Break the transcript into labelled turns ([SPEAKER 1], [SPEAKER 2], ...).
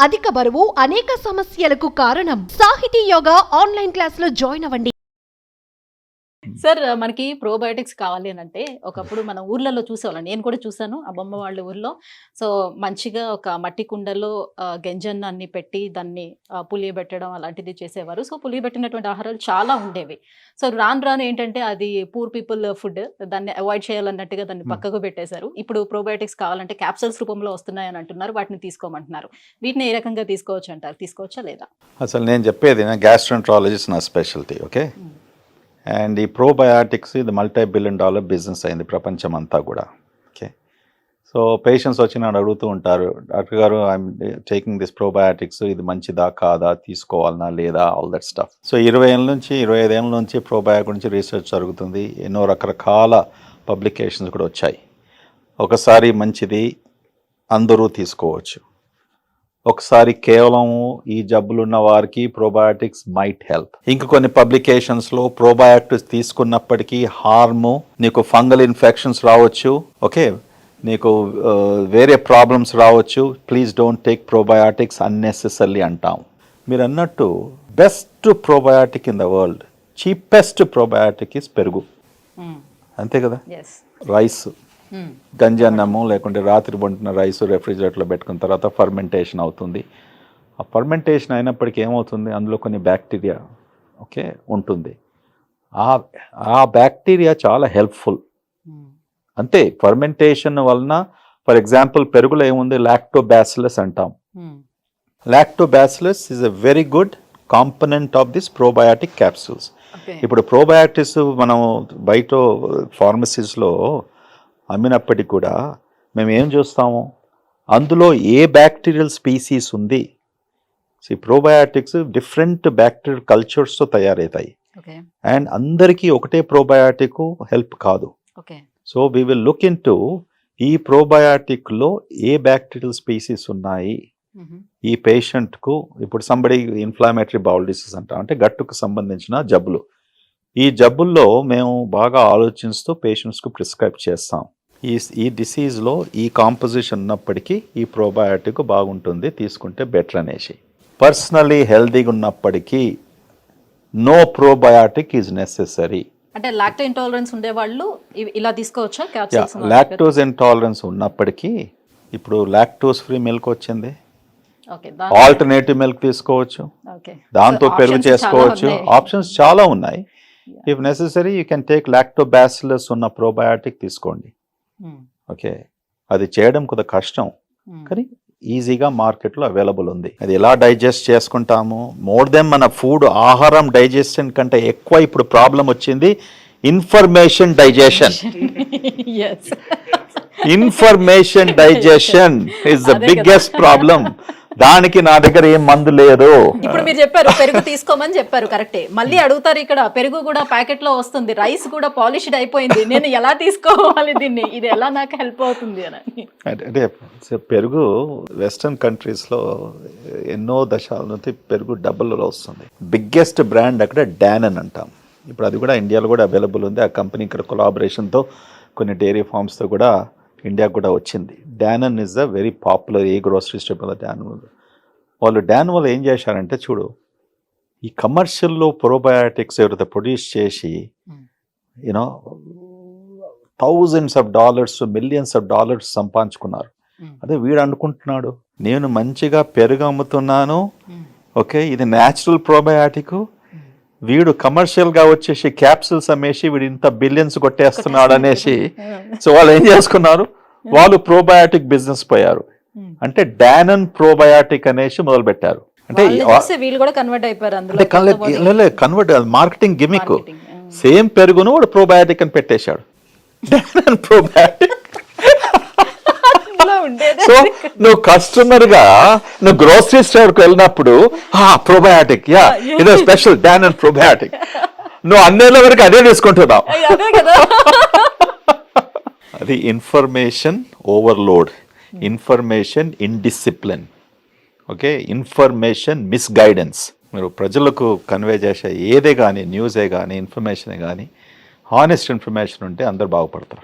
[SPEAKER 1] అధిక బరువు అనేక సమస్యలకు కారణం. సాహితీ యోగా ఆన్లైన్ క్లాసులో జాయిన్ అవ్వండి.
[SPEAKER 2] సార్ మనకి ప్రోబయోటిక్స్ కావాలి అని అంటే ఒకప్పుడు మనం ఊర్లలో చూసేవాళ్ళం. నేను కూడా చూసాను అమ్మమ్మ వాళ్ళ ఊర్లో. సో మంచిగా ఒక మట్టి కుండలో గంజన్నాన్ని పెట్టి దాన్ని పులియబెట్టడం అలాంటిది చేసేవారు. సో పులియబెట్టినటువంటి ఆహారాలు చాలా ఉండేవి. సో రాను రాను ఏంటంటే అది పూర్ పీపుల్ ఫుడ్, దాన్ని అవాయిడ్ చేయాలన్నట్టుగా దాన్ని పక్కకు పెట్టేశారు. ఇప్పుడు ప్రోబయోటిక్స్ కావాలంటే క్యాప్సూల్స్ రూపంలో వస్తున్నాయని అంటున్నారు, వాటిని తీసుకోమంటున్నారు. వీటిని ఏ రకంగా తీసుకోవచ్చు అంటారు, తీసుకోవచ్చా లేదా?
[SPEAKER 3] అసలు నేను చెప్పేది గ్యాస్ట్రోంట్రాలజిస్ట్ నా స్పెషాలిటీ. ఓకే, అండ్ ఈ ప్రోబయాటిక్స్ ఇది $multi-billion బిజినెస్ అయింది ప్రపంచం అంతా కూడా. ఓకే, సో పేషెంట్స్ వచ్చి నన్ను అడుగుతూ ఉంటారు, డాక్టర్ గారు ఐఎమ్ టేకింగ్ దిస్ ప్రోబయాటిక్స్, ఇది మంచిదా కాదా, తీసుకోవాలనా లేదా, ఆల్ దట్ స్టఫ్. సో 20 ఏళ్ళ నుంచి 25 ఏళ్ళ నుంచి ప్రోబయాటిక్ గురించి రీసెర్చ్ జరుగుతుంది. ఎన్నో రకరకాల పబ్లికేషన్స్ కూడా వచ్చాయి. ఒకసారి మంచిది, అందరూ తీసుకోవచ్చు. ఒకసారి కేవలం ఈ జబ్బులు ఉన్న వారికి ప్రోబయాటిక్స్ మైట్ హెల్ప్. ఇంక కొన్ని పబ్లికేషన్స్లో ప్రోబయాటిక్స్ తీసుకున్నప్పటికీ హార్మ్, నీకు ఫంగల్ ఇన్ఫెక్షన్స్ రావచ్చు, ఓకే, నీకు వేరే ప్రాబ్లమ్స్ రావచ్చు, please don't take probiotics unnecessary అంటాం. మీరు అన్నట్టు best probiotic in the world, cheapest probiotic is పెరుగు. అంతే కదా, రైస్, గంజన్నము లేకుంటే రాత్రి వండిన రైస్ రెఫ్రిజిరేటర్లో పెట్టుకున్న తర్వాత ఫర్మెంటేషన్ అవుతుంది. ఆ ఫర్మెంటేషన్ అయినప్పటికీ ఏమవుతుంది, అందులో కొన్ని బ్యాక్టీరియా ఓకే ఉంటుంది. ఆ బ్యాక్టీరియా చాలా హెల్ప్ఫుల్. అంతే, ఫర్మెంటేషన్ వలన ఫర్ ఎగ్జాంపుల్ పెరుగులో ఏముంది, లాక్టోబాసిలస్ అంటాం. Lactobacillus is a very good component of this probiotic capsules. ఇప్పుడు ప్రోబయాటిక్స్ మనం బయట ఫార్మసీస్లో అమ్మినప్పటికీ కూడా మేము ఏం చూస్తాము, అందులో ఏ బ్యాక్టీరియల్ స్పీసీస్ ఉంది. ప్రోబయాటిక్స్ డిఫరెంట్ బ్యాక్టీరియల్ కల్చర్స్తో తయారవుతాయి, అండ్ అందరికీ ఒకటే ప్రోబయాటిక్ హెల్ప్ కాదు. So we will look into ఈ ప్రోబయాటిక్లో ఏ బ్యాక్టీరియల్ స్పీసీస్ ఉన్నాయి ఈ పేషెంట్కు. ఇప్పుడు సంబడి ఇన్ఫ్లామేటరీ బౌల్ డిసీజ్ అంటాం, అంటే గట్టుకు సంబంధించిన జబ్బులు. ఈ జబ్బుల్లో మేము బాగా ఆలోచిస్తూ పేషెంట్స్కు ప్రిస్క్రైబ్ చేస్తాం. ఈ డిసీజ్లో ఈ కాంపోజిషన్ ఉన్నప్పటికీ ఈ ప్రోబయాటిక్ బాగుంటుంది, తీసుకుంటే బెటర్ అనేసి. పర్సనలీ హెల్తీగా ఉన్నప్పటికీ నో ప్రోబయాటిక్ ఈజ్ నెసెసరీ.
[SPEAKER 2] అంటే లాక్టో ఇంటాలరెన్స్ ఉండేవాళ్ళు ఇలా తీసుకోవచ్చా?
[SPEAKER 3] లాక్టోస్ ఇంటాలరెన్స్ ఉన్నప్పటికీ ఇప్పుడు లాక్టోస్ ఫ్రీ మిల్క్ వచ్చింది, ఆల్టర్నేటివ్ మిల్క్ తీసుకోవచ్చు, దాంతో పెరుగు చేసుకోవచ్చు, ఆప్షన్స్ చాలా ఉన్నాయి. If necessary you can take lactobacillus ఉన్న ప్రోబయాటిక్ తీసుకోండి. ఓకే, అది చేయడం కొద్ది కష్టం కానీ ఈజీగా మార్కెట్లో అవైలబుల్ ఉంది. అది ఎలా డైజెస్ట్ చేసుకుంటాము, మోర్ దెన్ మన ఫుడ్ ఆహారం డైజెషన్ కంటే ఎక్కువ ఇప్పుడు ప్రాబ్లం వచ్చింది information digestion. Information digestion is the biggest problem. దానికి నా దగ్గర ఏం మందు లేదు.
[SPEAKER 2] ఇప్పుడు మీరు చెప్పారు పెరుగు తీసుకోమని చెప్పారు, కరెక్టే. మళ్ళీ అడుగుతారు ఇక్కడ పెరుగు కూడా ప్యాకెట్ లో వస్తుంది, రైస్ కూడా పాలిష్డ్ అయిపోయింది, నేను ఎలా తీసుకోవాలి దీన్ని, ఇది ఎలా నాకు హెల్ప్ అవుతుంది అని.
[SPEAKER 3] అంటే పెరుగు వెస్టర్న్ కంట్రీస్లో ఎన్నో దశాల నుంచి పెరుగు డబ్బులలో వస్తుంది. బిగ్గెస్ట్ బ్రాండ్ అక్కడ డానన్ అంటాం. ఇప్పుడు అది కూడా ఇండియాలో కూడా అవైలబుల్ ఉంది. ఆ కంపెనీ ఇక్కడ కొలాబరేషన్తో కొన్ని డైరీ ఫార్మ్స్తో కూడా ఇండియాకు కూడా వచ్చింది. Danone is a very popular a grocery store. డాన్ వాళ్ళు ఏం చేశారంటే చూడు, ఈ కమర్షియల్లో ప్రోబయాటిక్స్ ఎవరైతే ప్రొడ్యూస్ చేసి you know $1000s millions of dollars సంపాదించుకున్నారు. అదే వీడు అనుకుంటున్నాడు, నేను మంచిగా పెరుగు అమ్ముతున్నాను, ఓకే, ఇది న్యాచురల్ ప్రోబయాటిక్, వీడు కమర్షియల్గా వచ్చేసి క్యాప్సూల్స్ అమ్మేసి వీడు ఇంత బిలియన్స్ కొట్టేస్తున్నాడు అనేసి. సో వాళ్ళు ఏం చేసుకున్నారు, వాళ్ళు ప్రోబయాటిక్ బిజినెస్ పోయారు. అంటే డానన్ ప్రోబయాటిక్ అనేసి మొదలు పెట్టారు. అంటే కన్వర్ట్ మార్కెటింగ్ గిమిక్. సేమ్ పెరుగును వాడు ప్రోబయాటిక్ అని పెట్టేశాడు, డానన్ ప్రోబయాటిక్. సో నువ్వు కస్టమర్ గా నువ్వు గ్రోసరీ స్టోర్ కు వెళ్ళినప్పుడు ప్రోబయాటిక్, యా ఇదో స్పెషల్ డానన్ ప్రోబయాటిక్, నువ్వు అన్నేళ్ళ వరకు అదే తీసుకుంటున్నావు. అది information overload, information indiscipline, okay, information misguidance. మీరు ప్రజలకు కన్వే చేసే ఏదే కానీ న్యూసే కానీ ఇన్ఫర్మేషనే కానీ హానెస్ట్ ఇన్ఫర్మేషన్ ఉంటే అందరు బాగుపడతారు.